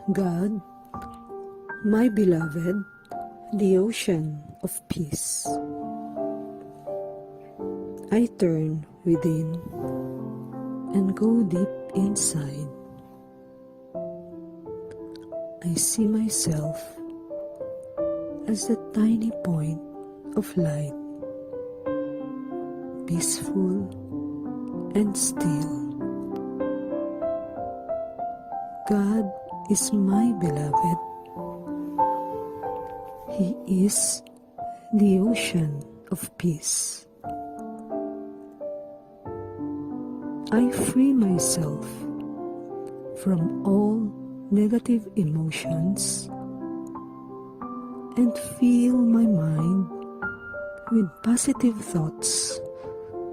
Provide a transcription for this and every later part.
God, my beloved, the ocean of peace. I turn within and go deep inside. I see myself as a tiny point of light, peaceful and still. God is my beloved. He is the ocean of peace. I free myself from all negative emotions and fill my mind with positive thoughts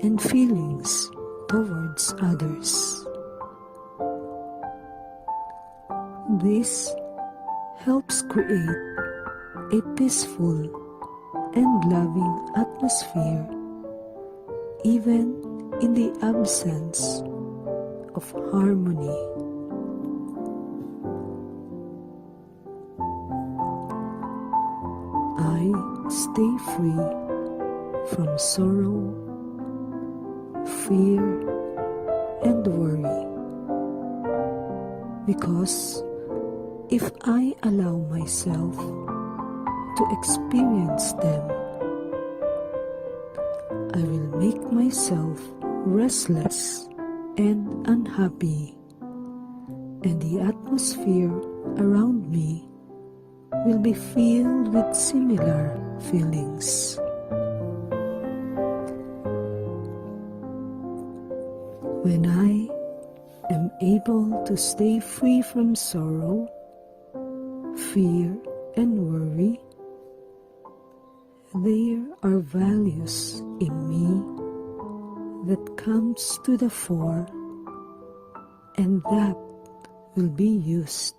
and feelings towards others. This helps create a peaceful and loving atmosphere even in the absence of harmony. I stay free from sorrow, fear, and worry, because if I allow myself to experience them, I will make myself restless and unhappy, and the atmosphere around me will be filled with similar feelings. When I am able to stay free from sorrow, fear, and worry, there are values in me that comes to the fore, and that will be used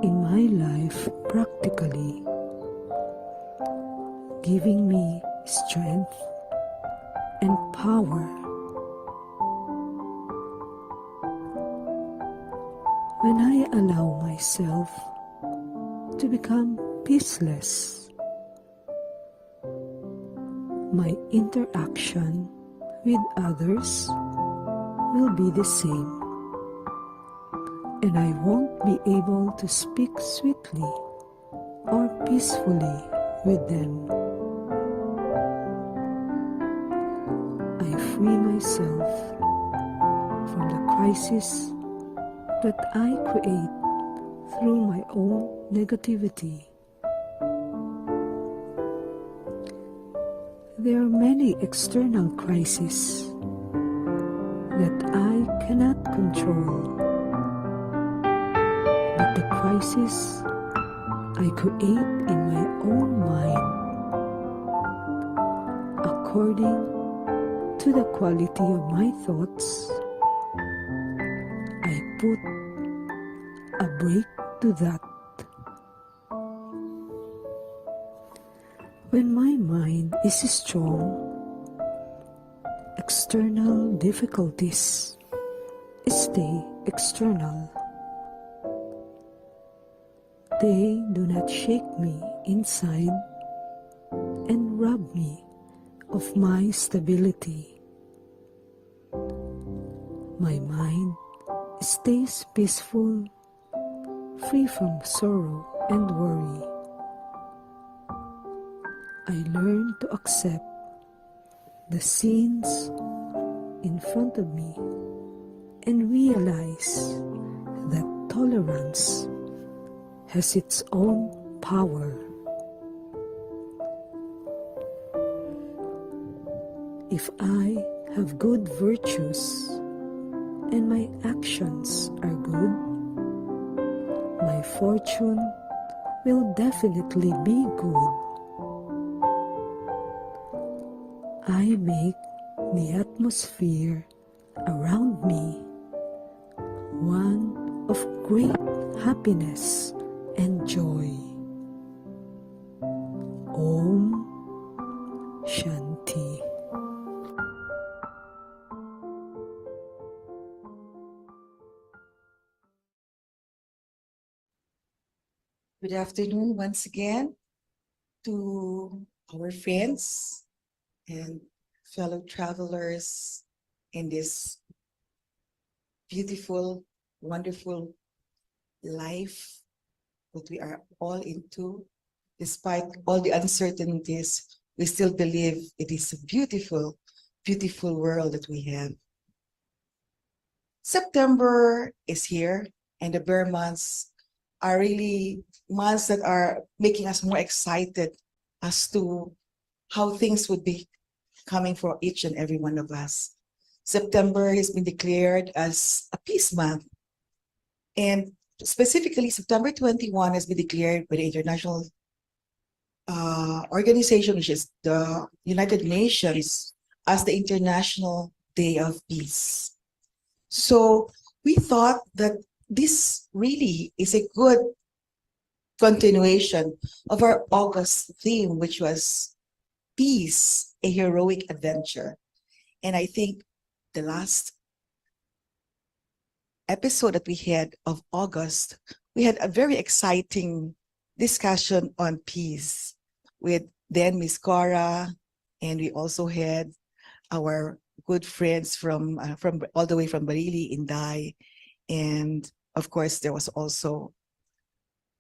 in my life practically, giving me strength and power. When I allow myself to become peaceless, my interaction with others will be the same, and I won't be able to speak sweetly or peacefully with them. I free myself from the crisis that I create through my own negativity. There are many external crises that I cannot control, but the crisis I create in my own mind according to the quality of my thoughts. I put a break to that. When my mind is strong, external difficulties stay external. They do not shake me inside and rob me of my stability. My mind stays peaceful, free from sorrow and worry. I learn to accept the scenes in front of me and realize that tolerance has its own power. If I have good virtues and my actions are good, my fortune will definitely be good. I make the atmosphere around me one of great happiness and joy. Om Shanti. Good afternoon once again to our friends and fellow travelers in this beautiful, wonderful life that we are all into. Despite all the uncertainties, we still believe it is a beautiful, beautiful world that we have. September is here, and the Bear months are really months that are making us more excited as to how things would be coming for each and every one of us. September has been declared as a peace month, and specifically September 21 has been declared by the International Organization, which is the United Nations, as the International Day of Peace. So we thought that this really is a good continuation of our August theme, which was peace, a heroic adventure. And I think the last episode that we had of August, we had a very exciting discussion on peace with then Miss Cora, and we also had our good friends from all the way from Barili, Inday, and of course there was also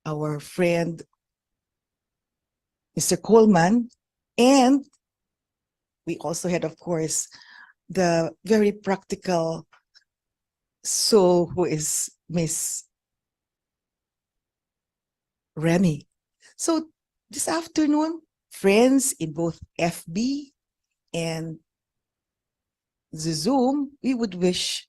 our friend Mr. Coleman, and we also had, of course, the very practical soul who is Miss Remy. So this afternoon, friends in both FB and the Zoom, we would wish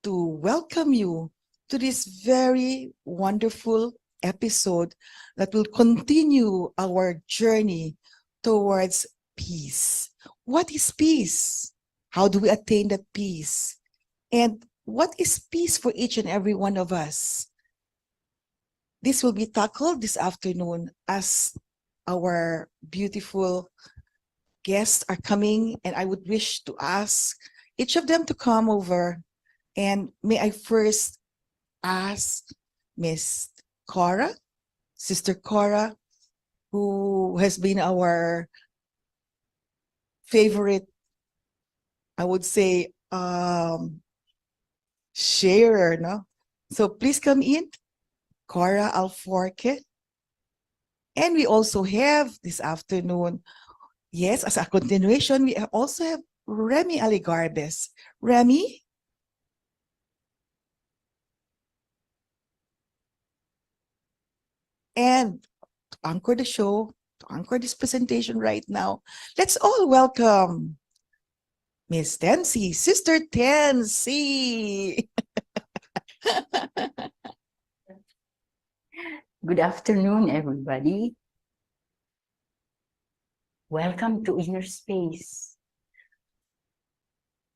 to welcome you to this very wonderful episode that will continue our journey towards peace. What is peace? How do we attain that peace? And what is peace for each and every one of us? This will be tackled this afternoon as our beautiful guests are coming, and I would wish to ask each of them to come over. And may I first ask Miss Cora, Sister Cora, who has been our favorite, I would say, sharer, no? So please come in, Cora Alforque. And we also have this afternoon, yes, as a continuation, we also have Remy Aligarbes. Remy? And to anchor the show, to anchor this presentation right now, let's all welcome Miss Tensi, Sister Tensi. Good afternoon, everybody. Welcome to Inner Space.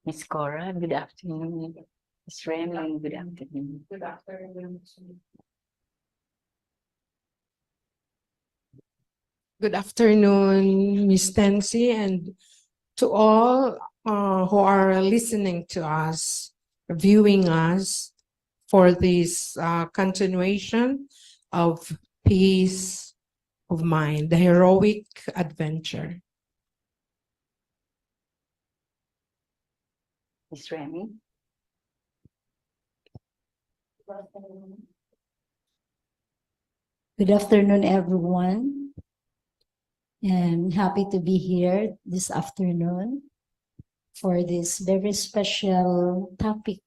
Miss Cora, good afternoon. Miss Remy, good afternoon. Good afternoon. Good afternoon, Miss Tensi, and to all who are listening to us, viewing us for this continuation of Peace of Mind, the heroic adventure. Miss Remy. Good afternoon, everyone. I'm happy to be here this afternoon for this very special topic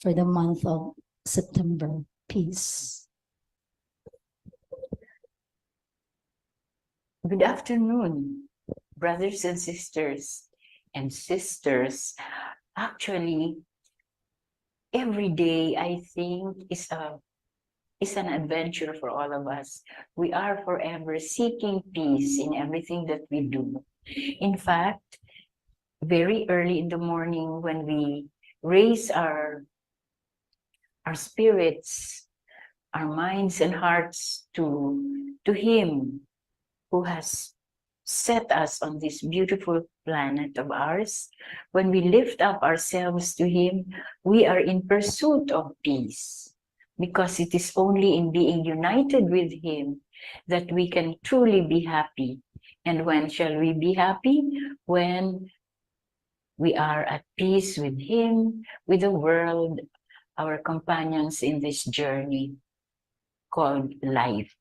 for the month of September, peace. Good afternoon, brothers and sisters. And sisters, actually, every day I think is an adventure for all of us. We are forever seeking peace in everything that we do. In fact, very early in the morning when we raise our spirits, our minds and hearts to Him who has set us on this beautiful planet of ours, when we lift up ourselves to Him, we are in pursuit of peace. because it is only in being united with Him that we can truly be happy. And when shall we be happy? When we are at peace with Him, with the world, our companions in this journey called life.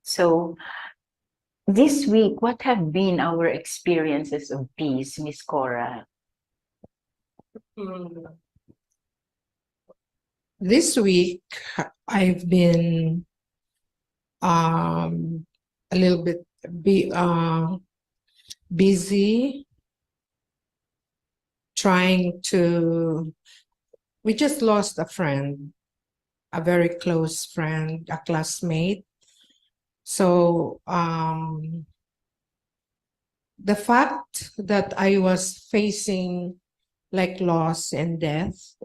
So, this week, what have been our experiences of peace, Miss Cora? This week, I've been a little bit busy trying to. We just lost a friend, a very close friend, a classmate. So the fact that I was facing like loss and death,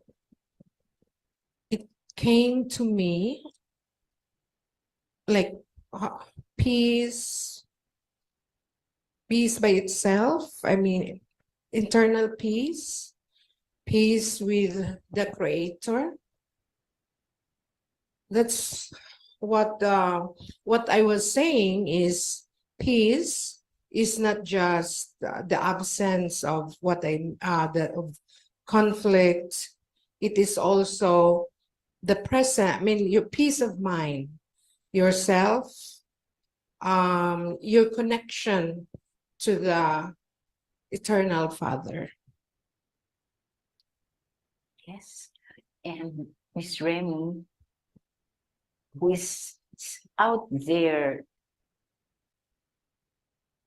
it came to me like peace by itself. I mean, internal peace with the Creator. That's what I was saying is peace is not just the absence of of conflict. It is also the present. I mean, your peace of mind, yourself, your connection to the eternal Father. Yes. And Miss Remy, who is out there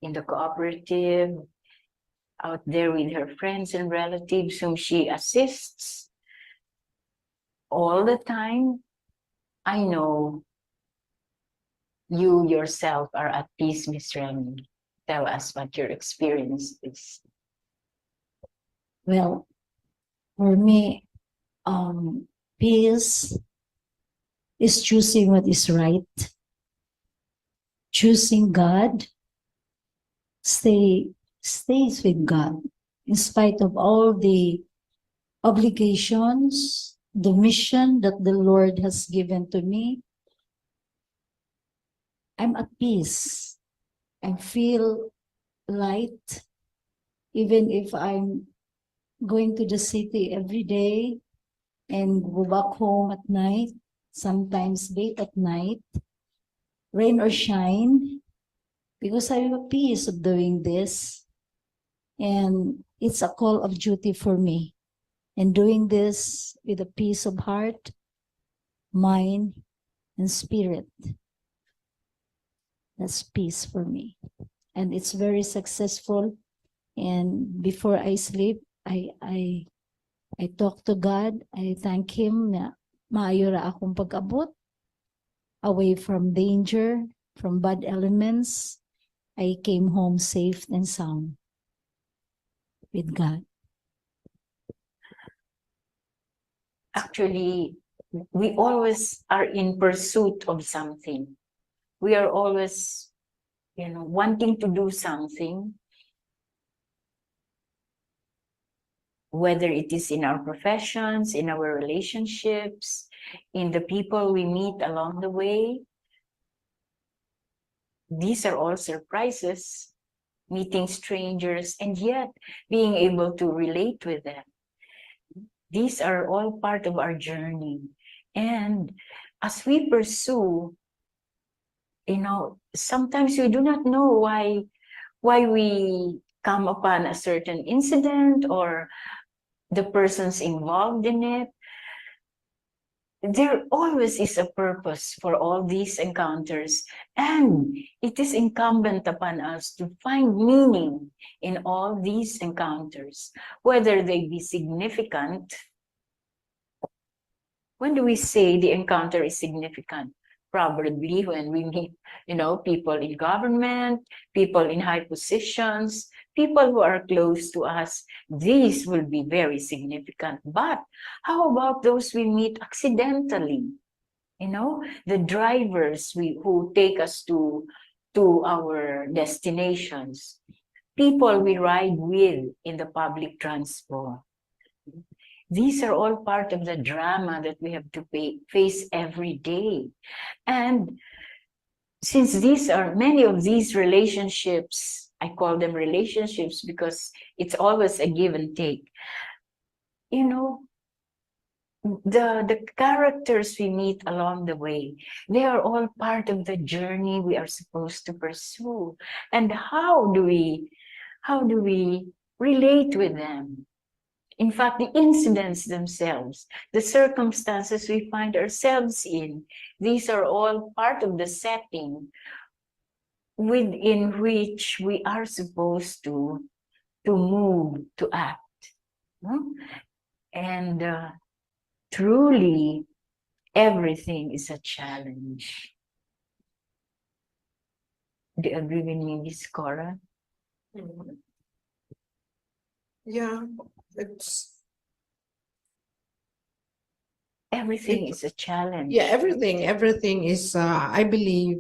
in the cooperative, out there with her friends and relatives whom she assists all the time, I know you yourself are at peace, Miss Remy. Tell us what your experience is. Well, for me, peace is choosing what is right, choosing God, stays with God in spite of all the obligations, the mission that the Lord has given to me. I'm at peace. I feel light, even if I'm going to the city every day and go back home at night, sometimes late at night, rain or shine, because I have a peace of doing this. And it's a call of duty for me. And doing this with a peace of heart, mind, and spirit. That's peace for me. And it's very successful. And before I sleep, I talk to God. I thank Him na maayo ra akong pag-abot away from danger, from bad elements. I came home safe and sound with God. Actually, we always are in pursuit of something. We are always, wanting to do something, whether it is in our professions, in our relationships, in the people we meet along the way. These are all surprises, meeting strangers, and yet being able to relate with them. These are all part of our journey. And as we pursue, sometimes we do not know why we come upon a certain incident or the persons involved in it. There always is a purpose for all these encounters, and it is incumbent upon us to find meaning in all these encounters, whether they be significant. When do we say the encounter is significant? Probably when we meet, people in government, people in high positions, people who are close to us. These will be very significant. But how about those we meet accidentally? The drivers who take us to our destinations, people we ride with in the public transport. These are all part of the drama that we have to face every day. And since these are many of these relationships, I call them relationships because it's always a give and take. You know, the characters we meet along the way, they are all part of the journey we are supposed to pursue. And how do we relate with them? In fact, the incidents themselves, the circumstances we find ourselves in, these are all part of the setting within which we are supposed to move, to act. No? And truly, everything is a challenge. Do you agree with me, Miss Cora? Yeah, it's Everything is a challenge. yeah, everything is I believe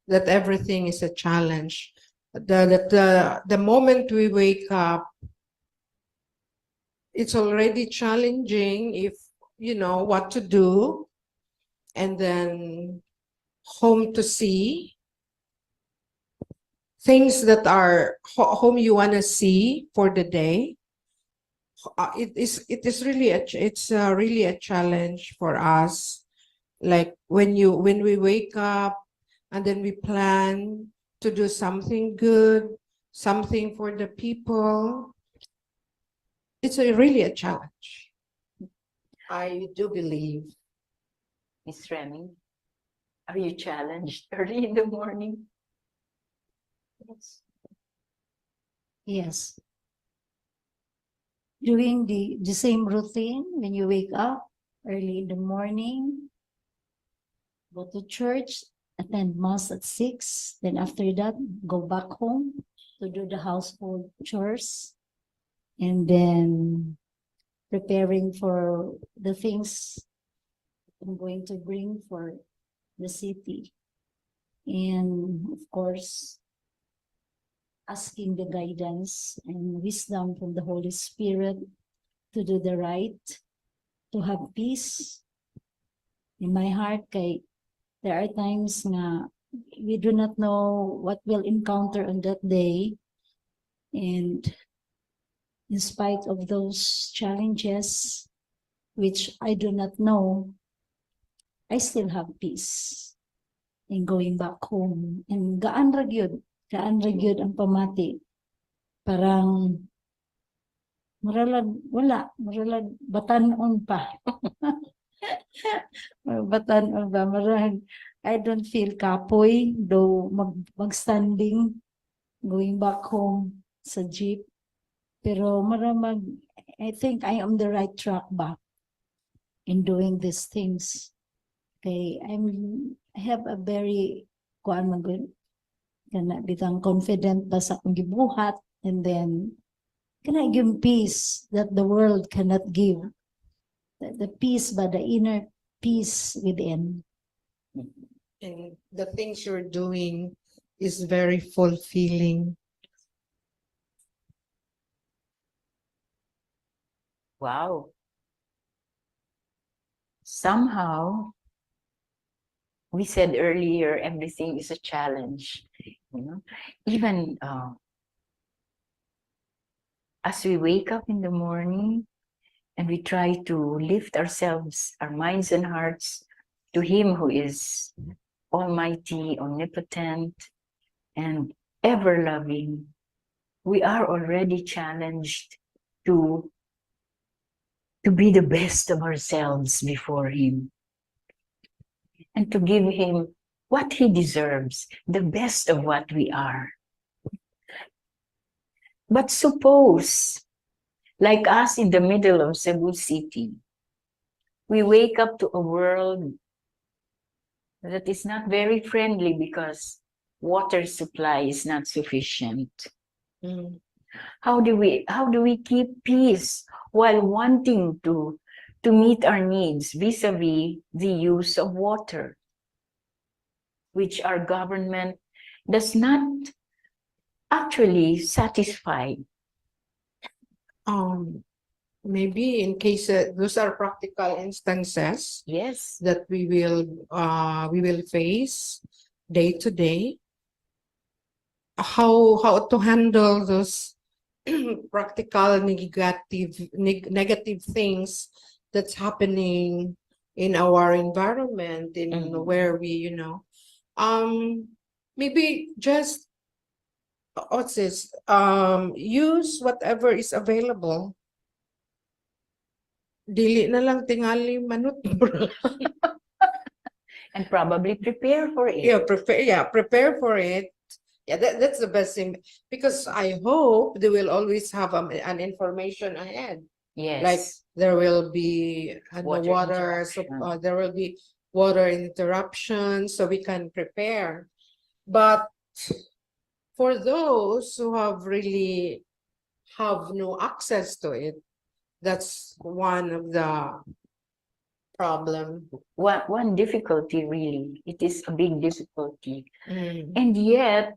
that everything is a challenge. The moment we wake up, it's already challenging if you know what to do, and then home to see things that are home you want to see for the day. It is really it's really a challenge for us. Like when we wake up and then we plan to do something good, something for the people. It's really a challenge. I do believe. Miss Remy, are you challenged early in the morning? Yes. Yes. Doing the same routine when you wake up early in the morning, go to church, attend mass at 6, then after that, go back home to do the household chores, and then preparing for the things I'm going to bring for the city. And of course, asking the guidance and wisdom from the Holy Spirit to do the right, to have peace in my heart. Kay, there are times nga we do not know what we'll encounter on that day. And in spite of those challenges, which I do not know, I still have peace in going back home. And gaan ra gyud ang pamati. Parang maralag batanon pa. Batanon ba, marag I don't feel kapoy though magstanding going back home sa jeep. Pero maramag, I think I am the right track back in doing these things. Okay, I have a very kana bitang confident ba sa akong gibuhat, and then kana give peace that the world cannot give. The peace ba, the inner peace within. And the things you're doing is very fulfilling. Wow. Somehow, we said earlier, everything is a challenge. You know, even as we wake up in the morning and we try to lift ourselves, our minds and hearts to Him who is almighty, omnipotent, and ever-loving, we are already challenged to be the best of ourselves before Him and to give Him what He deserves, the best of what we are. But suppose, like us in the middle of Cebu City, we wake up to a world that is not very friendly because water supply is not sufficient. Mm. How do we keep peace while wanting to meet our needs vis-a-vis the use of water, which our government does not actually satisfy? maybe in case those are practical instances Yes. that we will face day to day, how to handle those practical negative things that's happening in our environment, in Mhm. where we, maybe just what's this, use whatever is available. Dili na lang tingali manut. And probably prepare for it. Prepare for it. Yeah, that's the best thing, because I hope they will always have an information ahead. Like Yes. there will be Water there will be water interruption, so we can prepare. But for those who have no access to it, that's one of the problem. One difficulty, really. It is a big difficulty. Mm. And yet,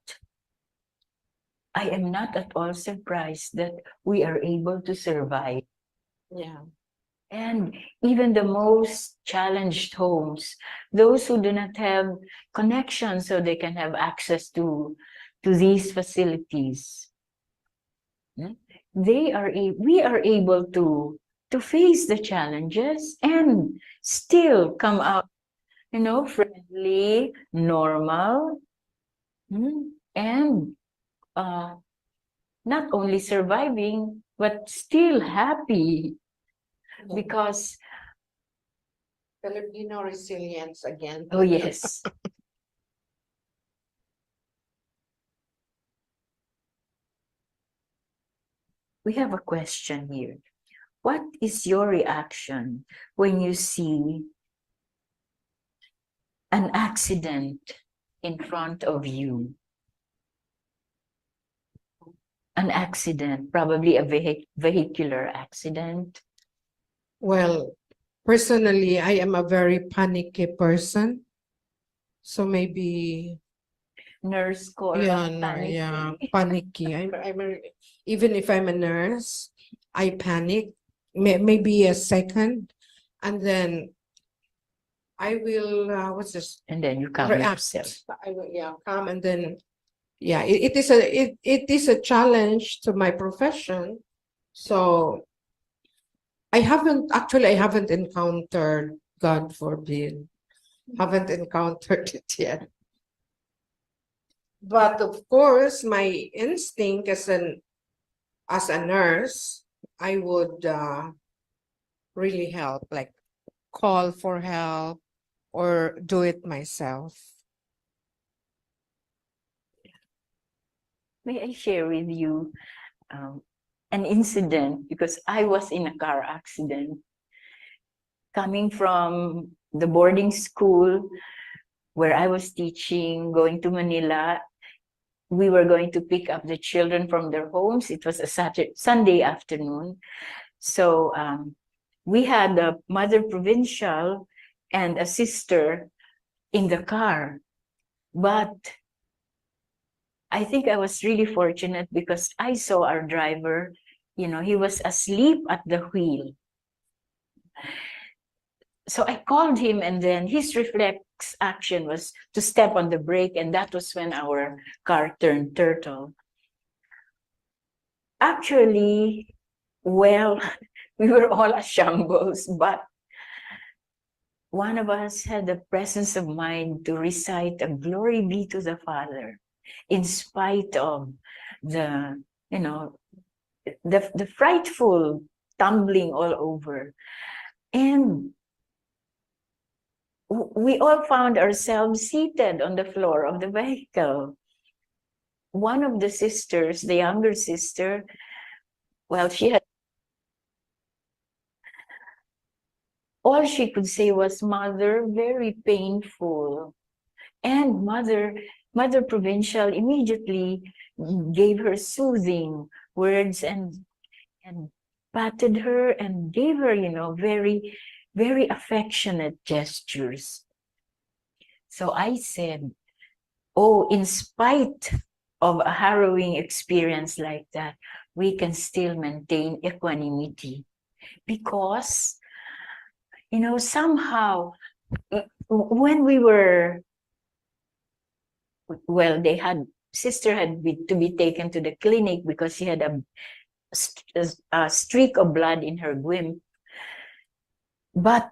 I am not at all surprised that we are able to survive. Yeah. And even the most challenged homes, those who do not have connections so they can have access to these facilities, we are able to face the challenges and still come out, friendly, normal, and not only surviving, but still happy because, Filipino resilience again. oh yes. We have a question here. What is your reaction when you see an accident in front of you? An accident, probably a vehicular accident. Well, personally, I am a very panicky person. So maybe, Nurse call panicky. Even if I'm a nurse, I panic. Maybe a second, and then I will, what's this? and then you calm React. yourself. I will, calm, and then, it is a challenge to my profession. So I haven't encountered, God forbid, haven't encountered it yet. But of course, my instinct as a nurse, I would really help, like call for help or do it myself. May I share with you an incident, because I was in a car accident coming from the boarding school where I was teaching, going to Manila. We were going to pick up the children from their homes. It was a Sunday afternoon. So we had a mother provincial and a sister in the car. But I think I was really fortunate because I saw our driver, he was asleep at the wheel. So I called him, and then his reflex action was to step on the brake, and that was when our car turned turtle. Actually, well, we were all a shambles, but one of us had the presence of mind to recite a glory be to the Father, in spite of the, the frightful tumbling all over. And we all found ourselves seated on the floor of the vehicle. One of the sisters, the younger sister, well, all she could say was, "Mother, very painful." And Mother Provincial immediately gave her soothing words and patted her and gave her, very, very affectionate gestures. So I said, oh, in spite of a harrowing experience like that, we can still maintain equanimity. because, somehow, when we were, well, sister had to be taken to the clinic because she had a streak of blood in her womb. But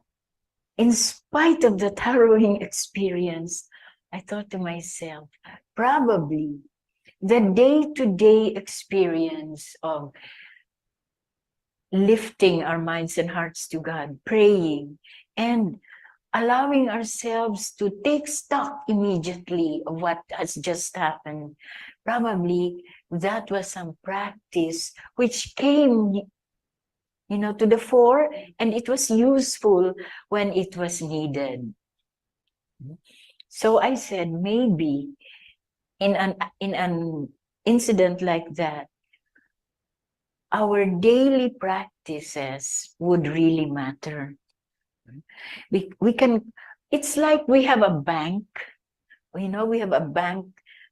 in spite of that harrowing experience, I thought to myself, probably the day-to-day experience of lifting our minds and hearts to God, praying, and allowing ourselves to take stock immediately of what has just happened, probably that was some practice which came, to the fore, and it was useful when it was needed. So I said, maybe in an incident like that, our daily practices would really matter. It's like we have a bank, we have a bank,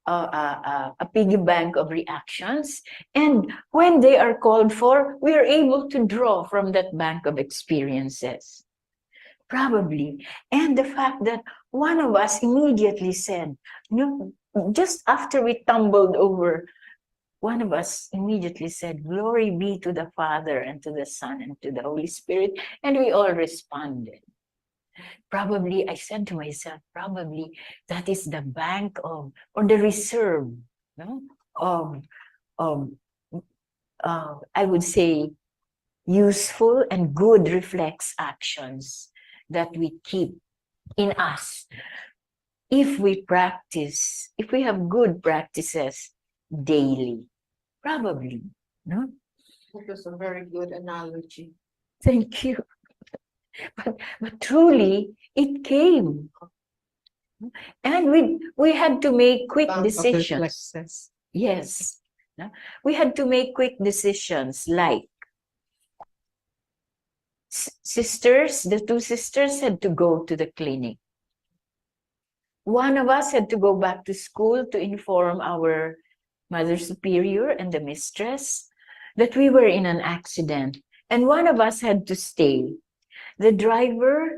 a piggy bank of reactions. And when they are called for, we are able to draw from that bank of experiences. Probably. And the fact that one of us immediately said, just after we tumbled over, one of us immediately said, "Glory be to the Father and to the Son and to the Holy Spirit." And we all responded. Probably, I said to myself, probably that is the bank of, or the reserve, of, I would say, useful and good reflex actions that we keep in us if we have good practices daily. Probably, no? That was a very good analogy. Thank you. But truly, it came. And we had to make quick Bank of decisions. reflexes. Yes. No? We had to make quick decisions, like the two sisters had to go to the clinic. One of us had to go back to school to inform our Mother Superior and the mistress that we were in an accident. And one of us had to stay. The driver,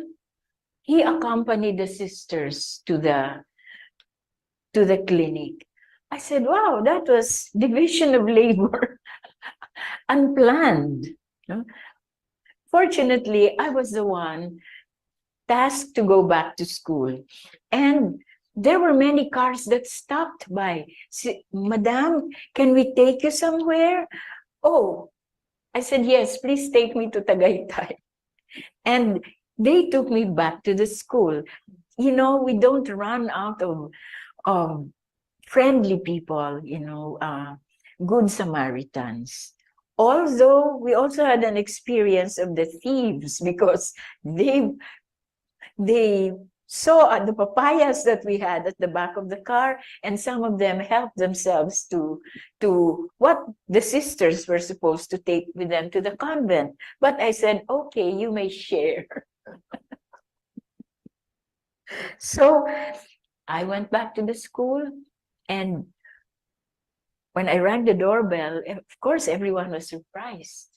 he accompanied the sisters to the clinic. I said, wow, that was division of labor, unplanned. Fortunately, I was the one tasked to go back to school. And there were many cars that stopped by. Madam, can we take you somewhere? Oh, I said, yes, please take me to Tagaytay. And they took me back to the school. We don't run out of friendly people, good Samaritans. Although we also had an experience of the thieves because they saw the papayas that we had at the back of the car, and some of them helped themselves to what the sisters were supposed to take with them to the convent. But I said, okay, you may share. So I went back to the school, and when I rang the doorbell, of course, everyone was surprised.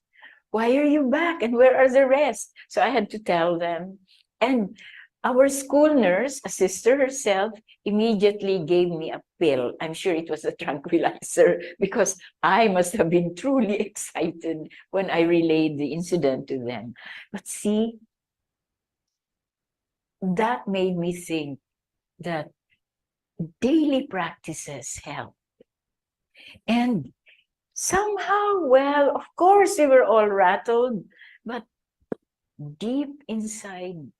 Why are you back? And where are the rest? So I had to tell them. And our school nurse, a sister herself, immediately gave me a pill. I'm sure it was a tranquilizer because I must have been truly excited when I relayed the incident to them. But see, that made me think that daily practices help. And somehow, well, of course, we were all rattled, but deep inside,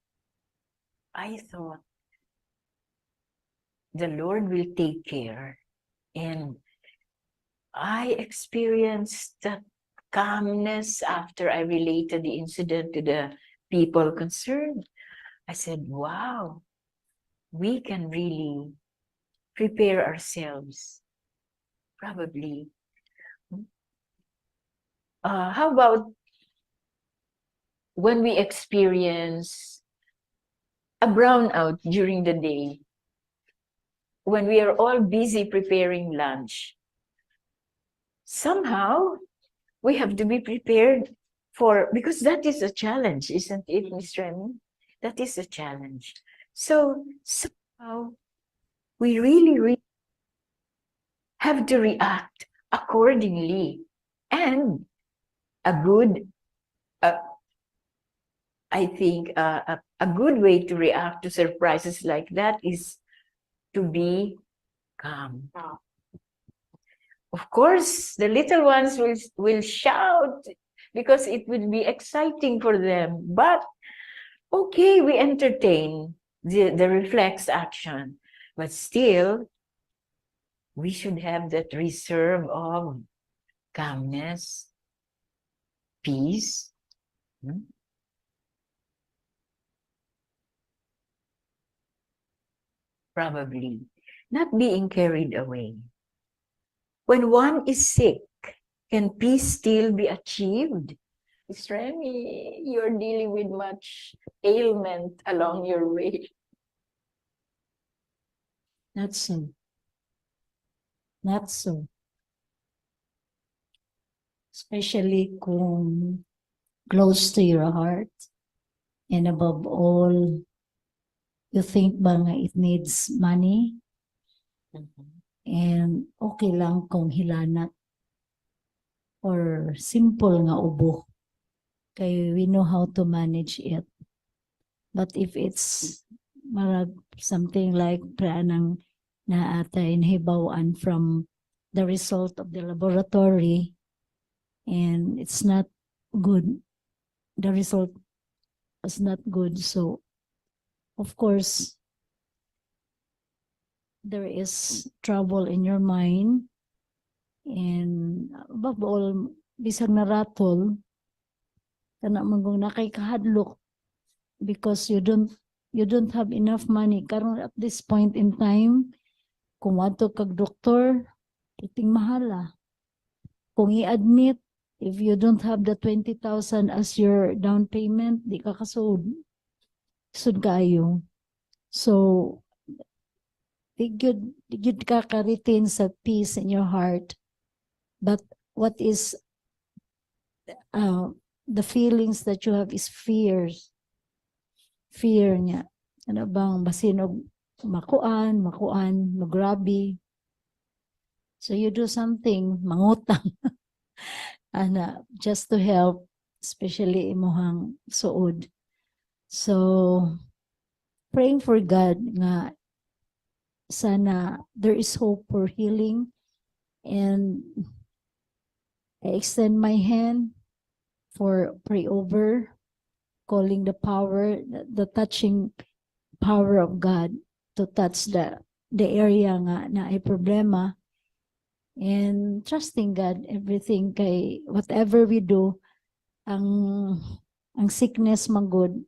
I thought, the Lord will take care. And I experienced that calmness after I related the incident to the people concerned. I said, wow, we can really prepare ourselves. Probably. How about when we experience a brownout during the day, when we are all busy preparing lunch? Somehow, we have to be prepared because that is a challenge, isn't it, Miss Remy? That is a challenge. So somehow we really have to react accordingly. And a good, uh, I think, a good way to react to surprises like that is to be calm. Of course, the little ones will shout because it will be exciting for them. But okay, we entertain the reflex action. But still, we should have that reserve of calmness, peace. Probably not being carried away. When one is sick, can peace still be achieved? Miss Remy, you're dealing with much ailment along your way. Not so. Not so. Especially kung close to your heart. And above all, you think ba nga it needs money? And okay lang kung hilanat or simple nga ubo. Kaya we know how to manage it. But if it's marag something like pranang naatay nahibawaan from the result of the laboratory and it's not good, the result was not good. So, of course, there is trouble in your mind. And above all, bisag naratol, kana magong nakay kahadlok because you don't have enough money. Karon at this point in time, kung wato kag doktor, iting mahala. Kung i-admit, if you don't have the 20,000 as your down payment, di ka kasud. Sud kayo. So, di good ka ka-retain sa peace in your heart. But what is the feelings that you have is fears. Fear niya. Ano bang basinog makuan, magrabe. So you do something, mangutang. Ana, just to help, especially imuhang suod. So, praying for God nga sana there is hope for healing. And I extend my hand for pray over, calling the power, the touching power of God to touch the area nga na ay problema. And trusting God, everything kay whatever we do, ang sickness manggod,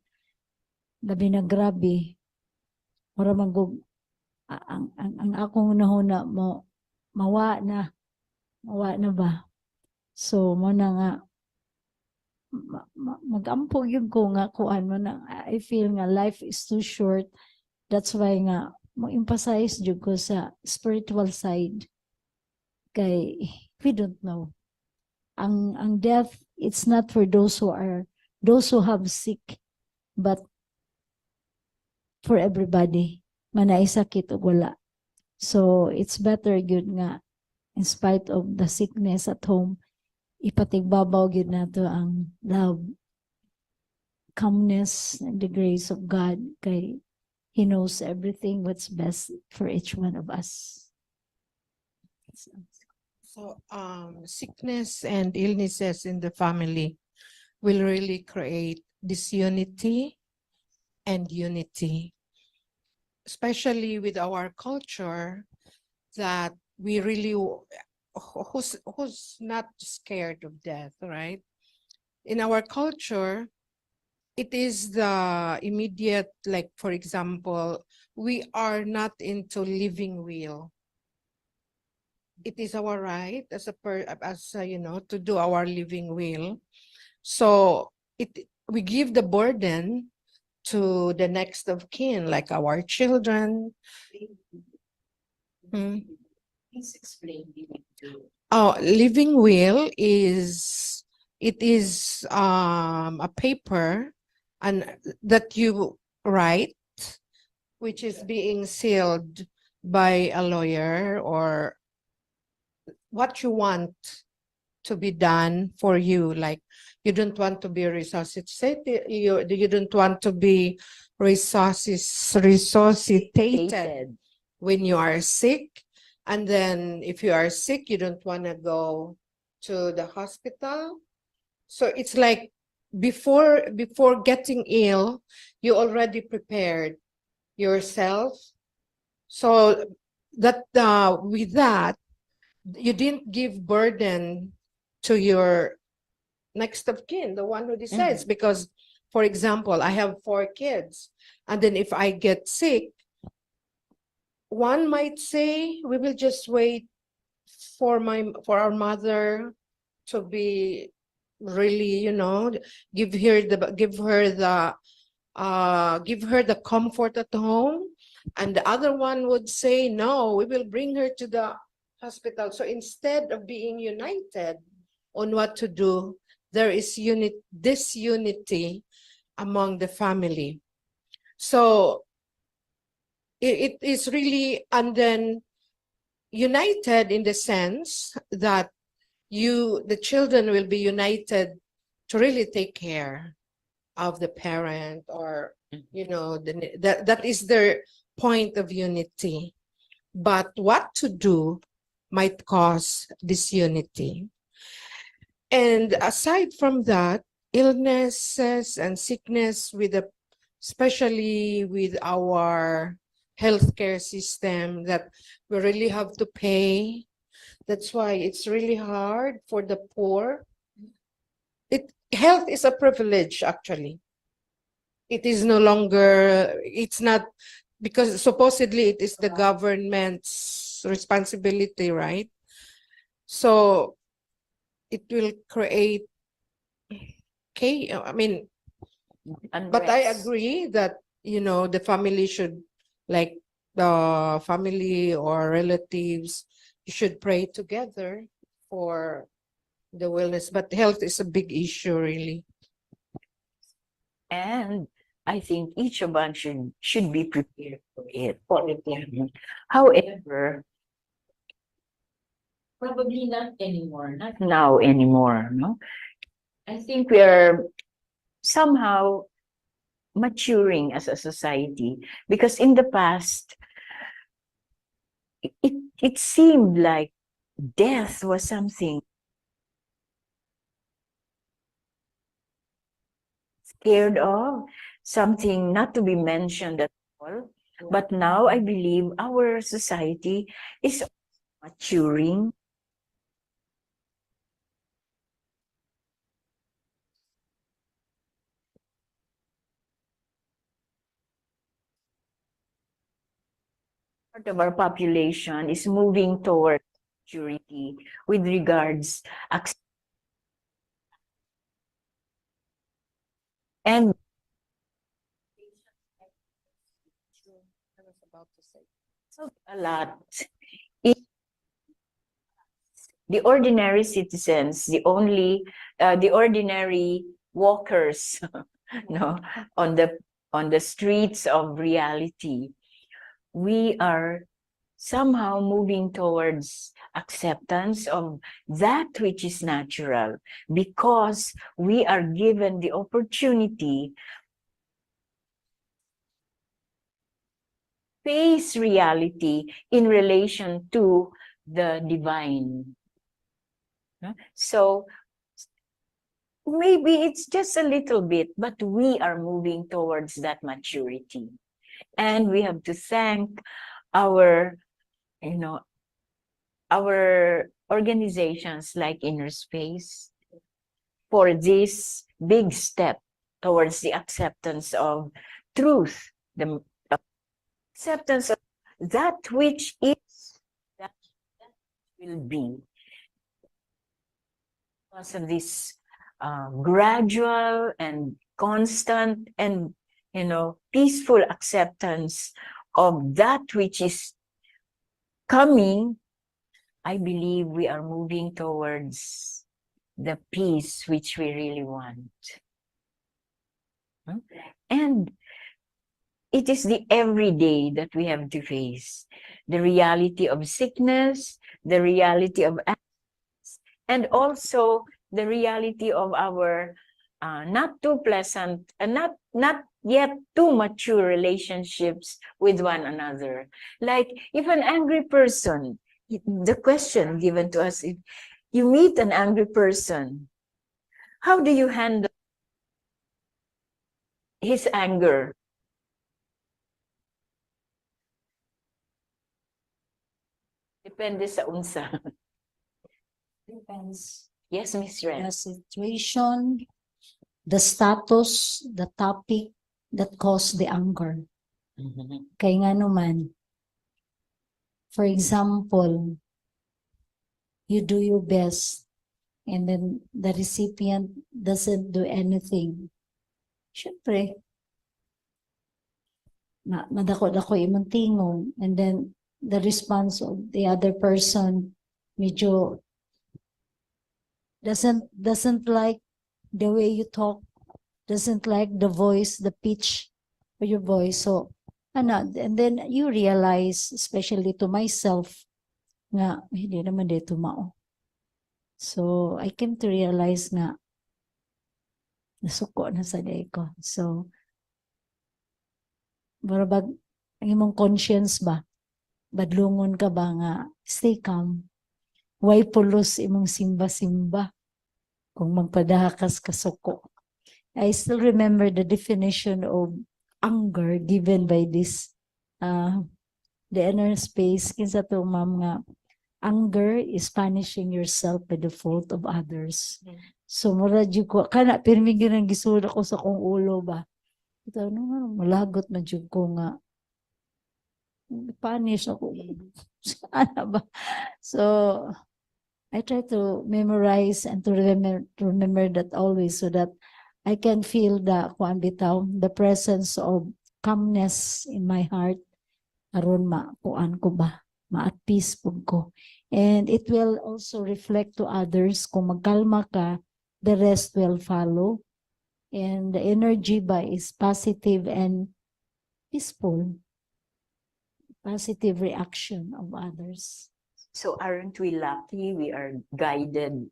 labi na grabe, para manggod, ang akong nahuna mo, mawa na ba? So, mo na nga, mag-ampo yun ko nga kuan mo na, I feel nga life is too short. That's why nga, mo emphasize jud ko sa spiritual side. Kay, we don't know. Ang death, it's not for those who have sick, but for everybody. Manay sakit o wala. So, it's better good nga, in spite of the sickness at home, ipatigbabaw gyud nato ang love, calmness, and the grace of God kay He knows everything what's best for each one of us. So, sickness and illnesses in the family will really create disunity and unity, especially with our culture that we really, who's not scared of death, right? In our culture, it is the immediate, like, for example, we are not into living will. It is our right as to do our living will. So we give the burden to the next of kin, like our children. Please explain living will. Oh, living will is it is a paper and that you write, which is being sealed by a lawyer, or what you want to be done for you. Like, you don't want to be resuscitated, you don't want to be resuscitated Hated. when you are sick. And then if you are sick, you don't want to go to the hospital. So it's like before getting ill, you already prepared yourself. So that with that, you didn't give burden to your next of kin, the one who decides. Because, for example, I have 4 kids, and then if I get sick, one might say, we will just wait for our mother to be really, give her the comfort at home. And the other one would say, no, we will bring her to the hospital. So instead of being united on what to do, there is disunity among the family. So it is really, and then united in the sense that the children will be united to really take care of the parent, or that is their point of unity. But what to do might cause disunity. And aside from that, illnesses and sickness especially with our healthcare system, that we really have to pay. That's why it's really hard for the poor. Health is a privilege, actually. It is no longer, it's not, because supposedly it is the government's responsibility, right? So it will create I mean, but I Unrest. agree that, the family should, like the family or relatives, you should pray together for the wellness. But health is a big issue, really. And I think each of us should be prepared for it. However, probably not anymore, not now anymore, no? I think we are somehow maturing as a society, because in the past, it seemed like death was something scared of, something not to be mentioned at all. But now I believe our society is maturing. Part of our population is moving toward maturity with regards and a lot. The ordinary citizens, the ordinary walkers, no, on the streets of reality, we are somehow moving towards acceptance of that which is natural, because we are given the opportunity to face reality in relation to the divine. So maybe it's just a little bit, but we are moving towards that maturity. And we have to thank our organizations like Inner Space for this big step towards the acceptance of truth, the acceptance of that which is, that will be. Because of this gradual and constant and peaceful acceptance of that which is coming, I believe we are moving towards the peace which we really want. Huh? And it is the everyday that we have to face. The reality of sickness, the reality of acts, and also the reality of our not too pleasant and not yet too mature relationships with one another. Like if an angry person, the question given to us, if you meet an angry person, how do you handle his anger? Depende sa unsa. Depends Yes, Miss Ren. the situation, the status, the topic that caused the anger. Mhm. Kaya nga naman, for example, you do your best and then the recipient doesn't do anything. Siyempre, madako-dako imong tingog, and then the response of the other person medyo doesn't like the way you talk, doesn't like the voice, the pitch of your voice. So, and then you realize, especially to myself, nga, hindi naman dito mao. So, I came to realize nga, nasuko na sa day ko. So, barabag, ang imong conscience ba? Badlungon ka ba nga, stay calm. Why pulos imong simba-simba kung magpadahakas ka suko? I still remember the definition of anger given by this the inner space. Kinsa to ma'am nga, anger is punishing yourself by the fault of others. So mura jud ko kana pirmi gyud ang gisud ako sa kong ulo ba. Ito no malagot man jud ko nga punish ako. Ano ba? So I try to memorize and to remember that always so that I can feel the kuan bitaw, the presence of calmness in my heart aron kuan ko ba, ma at peace pud ko. And it will also reflect to others kung magkalma ka, the rest will follow. And the energy ba is positive and peaceful. Positive reaction of others. So aren't we lucky we are guided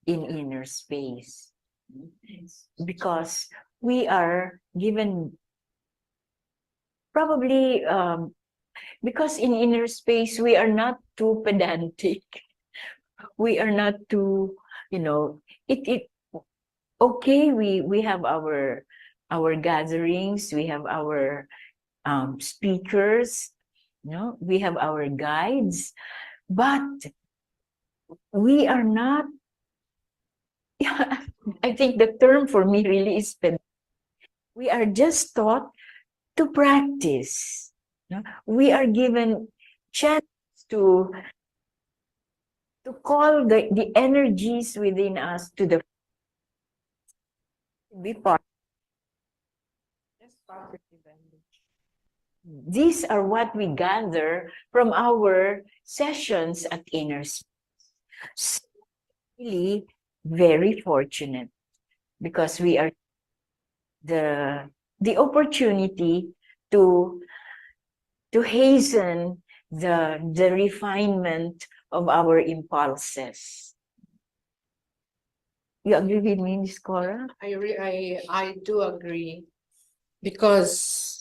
in inner space? Because we are given probably because in inner space we are not too pedantic. We are not too, it okay, we have our gatherings, we have our speakers, we have our guides, but we are not, I think the term for me really is we are just taught to practice. We are given chance to call the energies within us to the be part. These are what we gather from our sessions at Inner Space. So really very fortunate because we are the opportunity to hasten the refinement of our impulses. You agree with me, Ms. Cora? I do agree because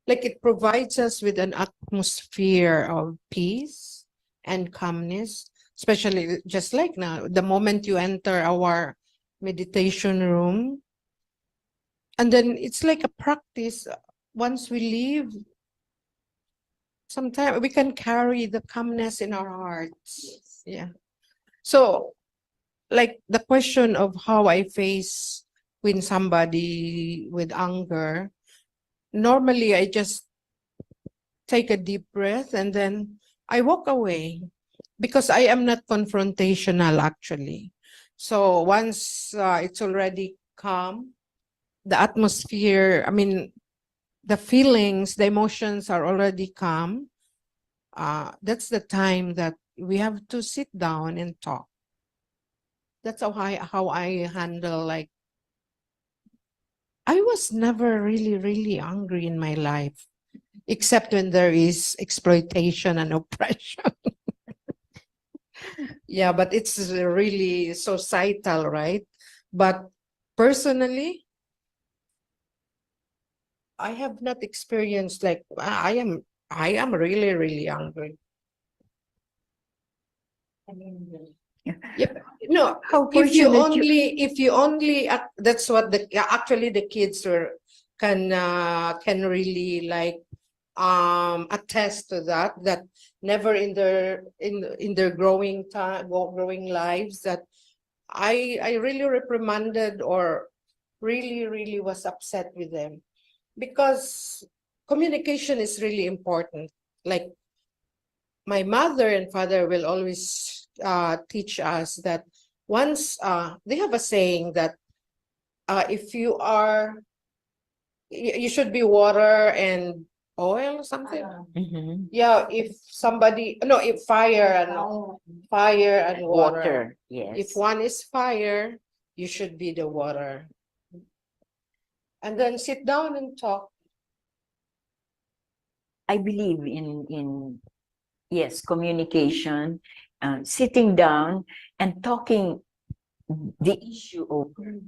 like it provides us with an atmosphere of peace and calmness, especially just like now, the moment you enter our meditation room. And then it's like a practice. Once we leave, sometimes we can carry the calmness in our hearts. Yeah. So, like the question of how I face when somebody with anger, normally I just take a deep breath and then I walk away because I am not confrontational actually. So once it's already calm, the atmosphere, I mean, the feelings, the emotions are already calm. That's the time that we have to sit down and talk. That's how I handle, like, I was never really angry in my life, except when there is exploitation and oppression. Yeah, but it's really societal, right? But personally, I have not experienced, like, I am really angry. Yep. No, How if you fortunate you- only that's what actually the kids can really, like, attest to that never in their growing lives, that I really reprimanded or really was upset with them, because communication is really important. Like, my mother and father will always teach us that once they have a saying that if you are you should be water and oil or something. Mhm. Yeah, if somebody, no, if fire and water. Water, yes. If one is fire, you should be the water. And then sit down and talk. I believe in yes, communication, sitting down and talking the issue over.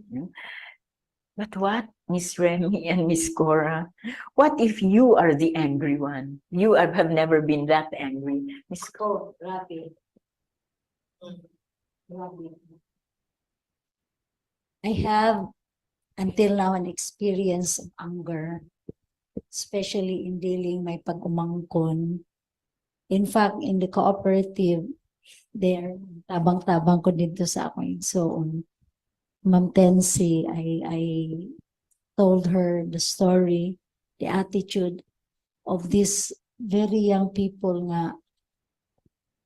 But what, Miss Remy and Miss Cora, what if you are the angry one? You have never been that angry. Miss Cora, I have until now an experience of anger, especially in dealing may pag-umangkon. In fact, in the cooperative, there, tabang-tabang ko dito sa akong igsoon. Ma'am Tensi, I told her the story, the attitude of these very young people nga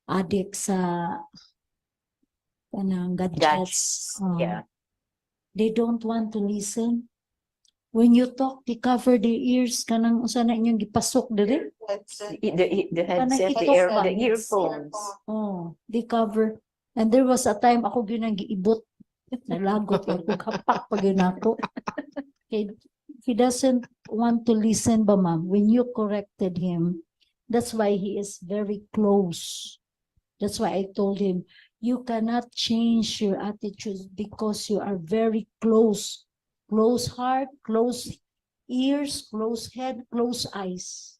addict sa kanang gadgets. gadgets. Yeah. They don't want to listen. When you talk, they cover their ears. Kanang usa na inyong gipasok diri. The headset, the, itok ka. the earphones. Oh, they cover. And there was a time ako gyud nang giibot. Nalagot ako kapak pag yun ako. He doesn't want to listen ba, ma'am? When you corrected him, that's why he is very close. That's why I told him, you cannot change your attitude because you are very close. Close heart, close ears, close head, close eyes.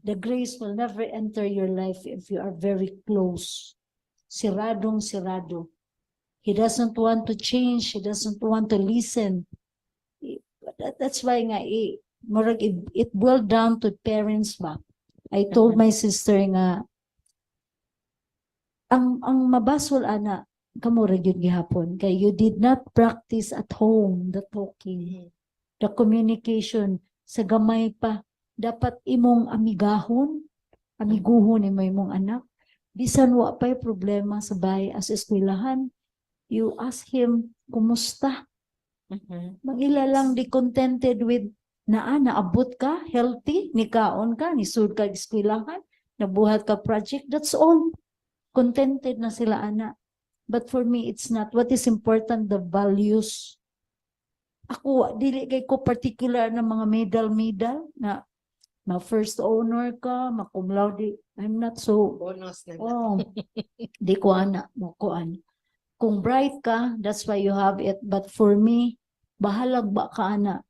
The grace will never enter your life if you are very close. Siradong sirado. He doesn't want to change. He doesn't want to listen. That's why nga, it boiled down to parents ba. I told my sister nga, ang mabasol ana, kamura yun gihapon, kay you did not practice at home the talking, the communication, sa gamay pa. Dapat imong amiguhon imo imong anak. Bisan wa pa'y problema sa bahay as eskwelahan, you ask him, kumusta? Magila lang di contented with naabot ka, healthy, nikaon ka, nisud ka eskwelahan, nabuhat ka project, that's all. Contented na sila ana. But for me, it's not. What is important, the values. Ako, dili kay ko particular na mga medal na first honor ka, cum laude. I'm not so, Bonus na. oh, di ko ana, kuan. Kung bright ka, that's why you have it. But for me, bahalag ba ka ana?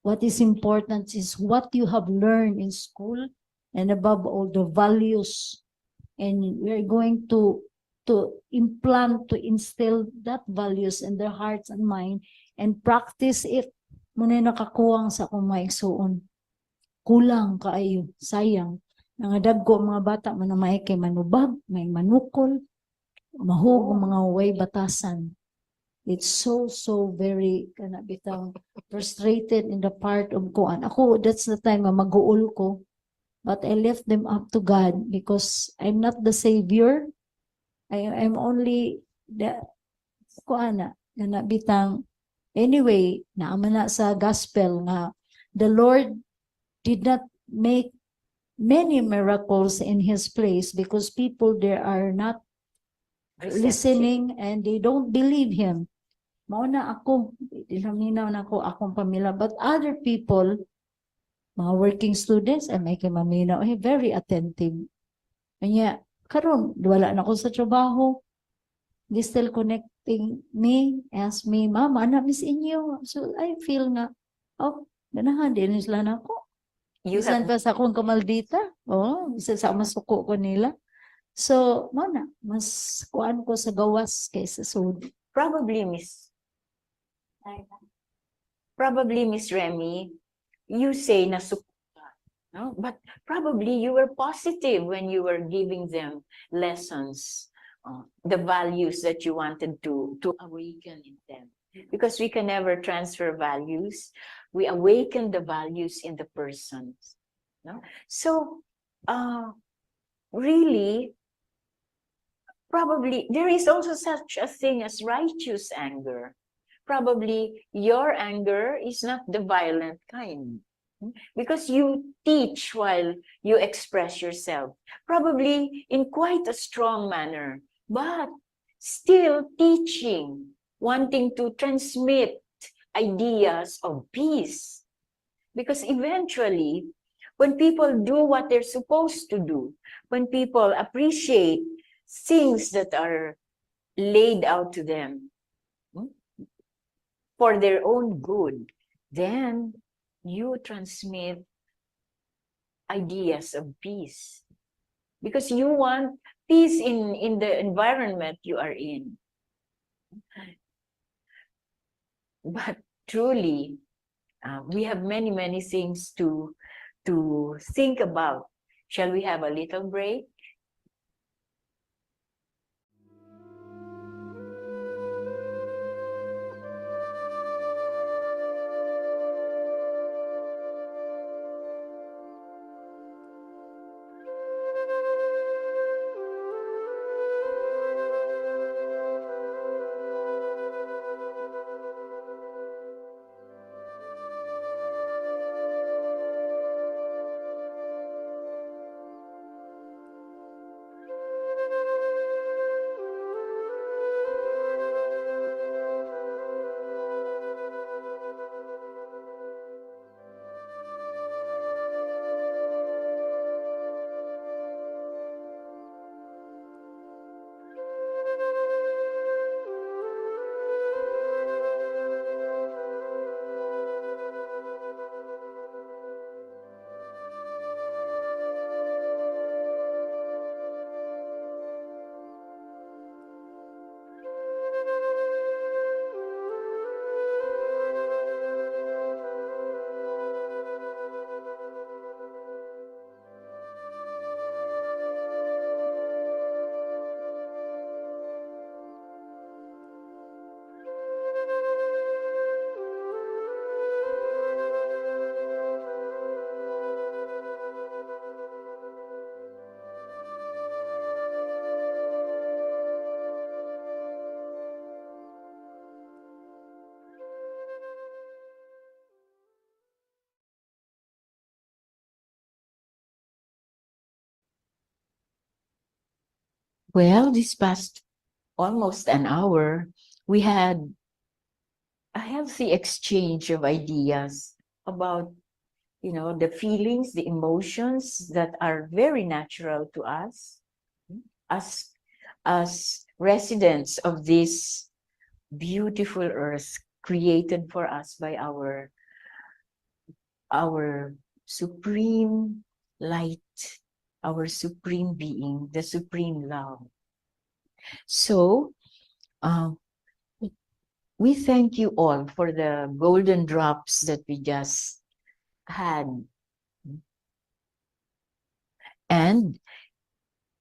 What is important is what you have learned in school, and above all, the values. And we're going to implant, to instill that values in their hearts and mind and practice it. Muna nakakuwang sa akong maigsuon. Kulang kaayo, sayang. Nangadag ko mga bata, manamay kay manubag, may manukol, mahug mga way batasan. It's so very bitang frustrated in the part of kuan. Ako, that's the time nga mag-uul ko. But I left them up to God because I'm not the savior. I'm only the kuana na bitang. Anyway, naama na sa gospel nga the Lord did not make many miracles in his place because people there are not Receptive. listening and they don't believe him. Mao na ako, ilaminaw na ako akong pamilya. But other people, mga working students, ay may maminaw, ay very attentive. Kanya, karon wala na ako sa trabaho. They still connecting me, ask me, Mama, na miss inyo. So I feel nga, oh, ganahan din sila na ako. You Bisan have pa sa akong kamaldita. Oh, bisan sa masuko ko nila. So, mo na, mas kuan ko sa gawas kaysa sud. probably Miss Remy, you say na no? But probably you were positive when you were giving them lessons, the values that you wanted to awaken in them. Because we can never transfer values, we awaken the values in the persons. No? So, really, probably there is also such a thing as righteous anger. Probably your anger is not the violent kind, because you teach while you express yourself, probably in quite a strong manner, but still teaching, wanting to transmit ideas of peace. Because eventually, when people do what they're supposed to do, when people appreciate things that are laid out to them for their own good, then you transmit ideas of peace. Because you want peace in the environment you are in. But truly, we have many, many things to think about. Shall we have a little break? Well, this past almost an hour, we had a healthy exchange of ideas about, the feelings, the emotions that are very natural to us as residents of this beautiful earth created for us by our supreme light, our supreme being, the supreme love. So, we thank you all for the golden drops that we just had. And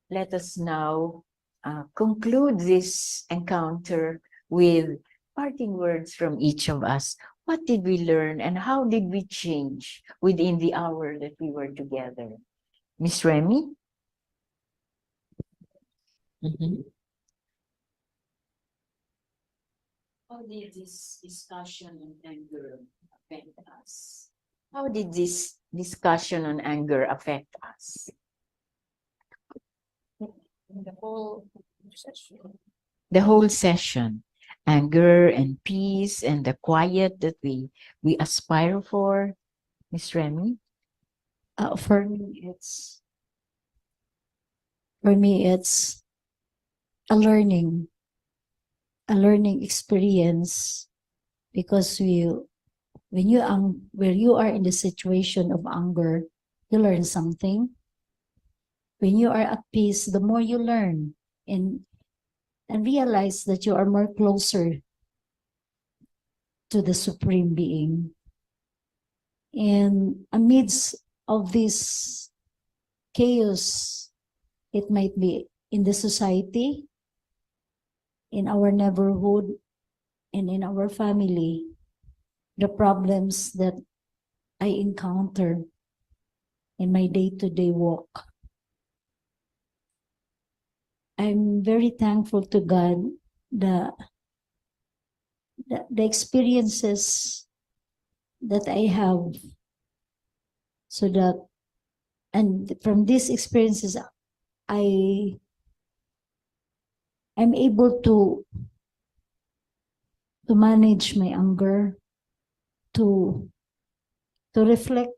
let us now conclude this encounter with parting words from each of us. What did we learn and how did we change within the hour that we were together? Miss Remy? How did this discussion on anger affect us? How did this discussion on anger affect us? The whole session. The whole session, anger and peace and the quiet that we aspire for, Miss Remy? For me, it's a learning experience, because when you are in the situation of anger, you learn something. When you are at peace, the more you learn and realize that you are more closer to the Supreme Being. And amidst of this chaos, it might be in the society, in our neighborhood, and in our family, the problems that I encounter in my day-to-day walk. I'm very thankful to God that the experiences that I have, so that, and from these experiences, I'm able to manage my anger, to reflect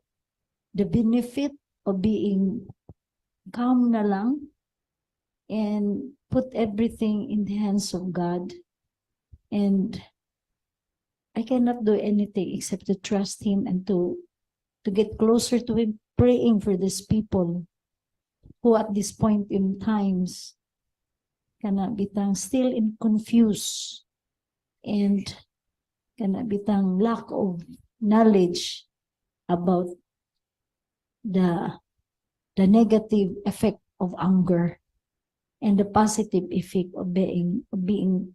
the benefit of being calm na lang, and put everything in the hands of God. And I cannot do anything except to trust Him and to get closer to Him, praying for these people who at this point in times cannot be still in confused, and cannot be lack of knowledge about the negative effect of anger and the positive effect of being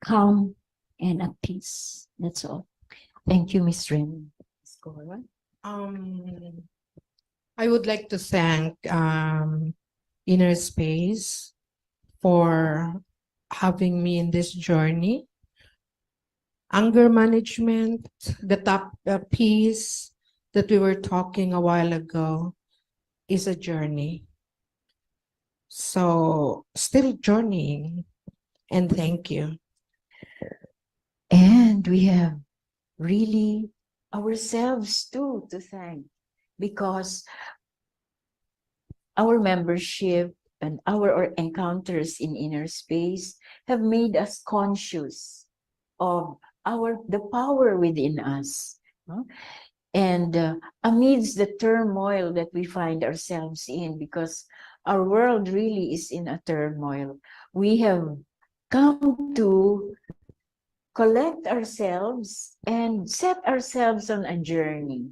calm and at peace. That's all. Thank you, Miss Remy. Miss Cora? I would like to thank Inner Space for having me in this journey. Anger management, the top piece that we were talking a while ago, is a journey. So still journeying, and thank you. And we have really ourselves too to thank, because our membership and our encounters in Inner Space have made us conscious of the power within us. And amidst the turmoil that we find ourselves in, because our world really is in a turmoil, we have come to collect ourselves and set ourselves on a journey,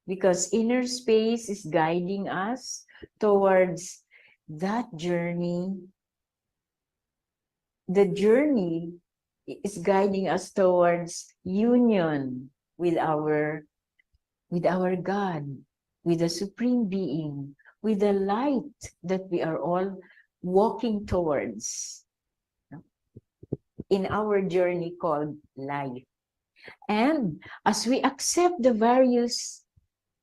because Inner Space is guiding us towards that journey. The journey is guiding us towards union with our God, with the Supreme Being, with the light that we are all walking towards in our journey called life. And as we accept the various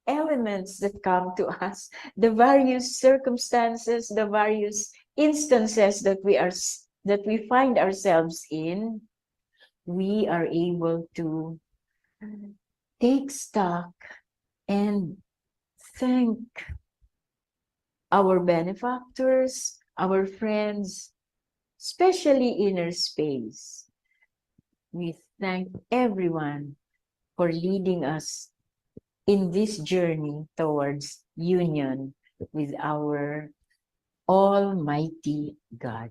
elements that come to us, the various circumstances, the various instances that we find ourselves in, we are able to take stock and thank our benefactors, our friends, especially Inner Space. We thank everyone for leading us in this journey towards union with our Almighty God.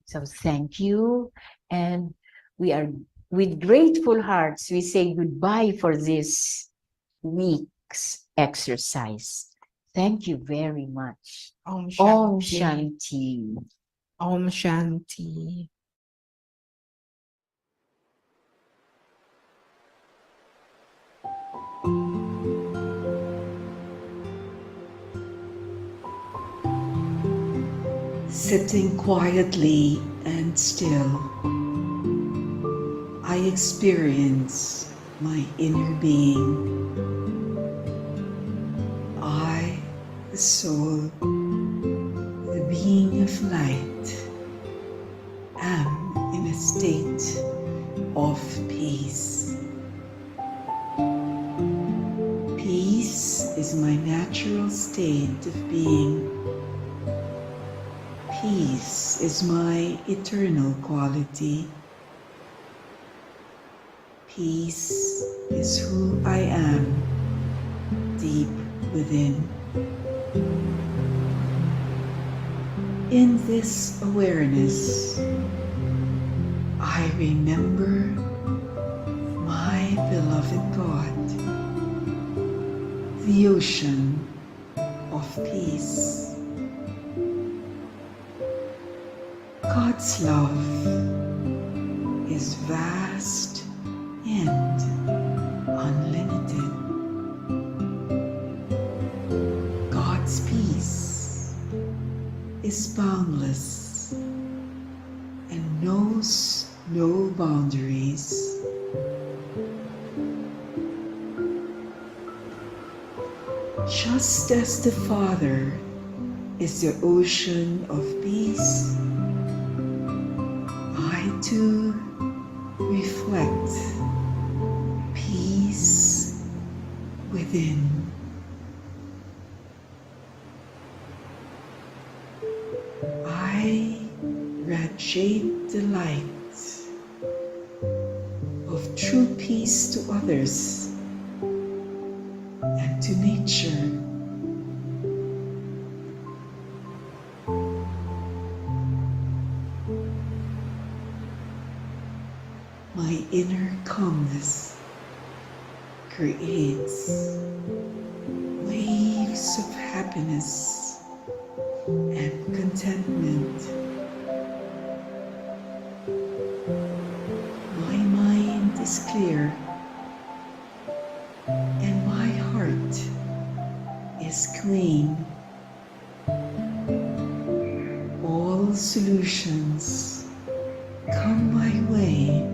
So thank you, and we are, with grateful hearts, we say goodbye for this week's exercise. Thank you very much. Om Om Shanti. Shanti. Om Shanti. Sitting quietly and still, I experience my inner being. the soul, the being of light, am in a state of peace. Peace is my natural state of being. Peace is my eternal quality. Peace is who I am deep within. In this awareness, I remember my beloved God, the ocean of peace. God's love is vast and unlimited. God's peace is boundless and knows no boundaries. Just as the Father is the ocean of peace, I too reflect peace within. I radiate the light of true peace to others and to nature. My inner calmness creates waves of happiness and contentment. My mind is clear and my heart is clean. All solutions come my way,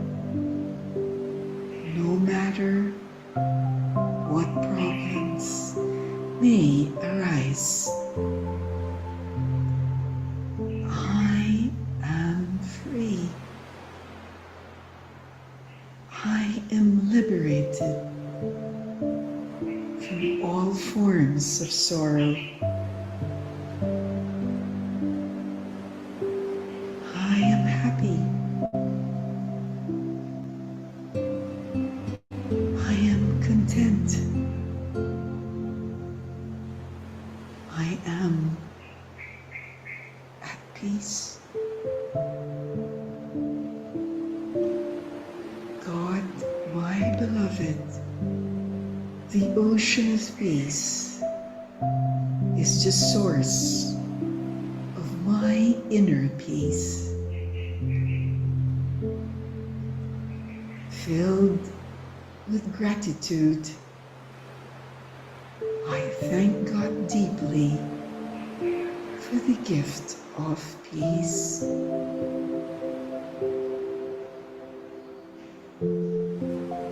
no matter what problems may arise. I am free. I am liberated from all forms of sorrow. I am happy. I am content. I am at peace. God, my beloved, the ocean of peace, is the source of my inner peace. Filled with gratitude, I thank God deeply for the gift of peace.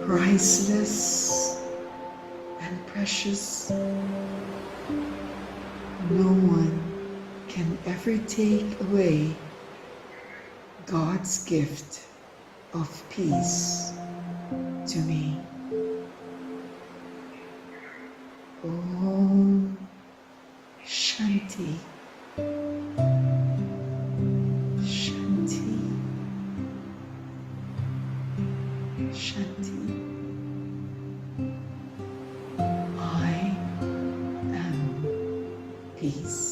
Priceless and precious, no one can ever take away God's gift of peace to me. Om Shanti. Shanti. Shanti. I am peace.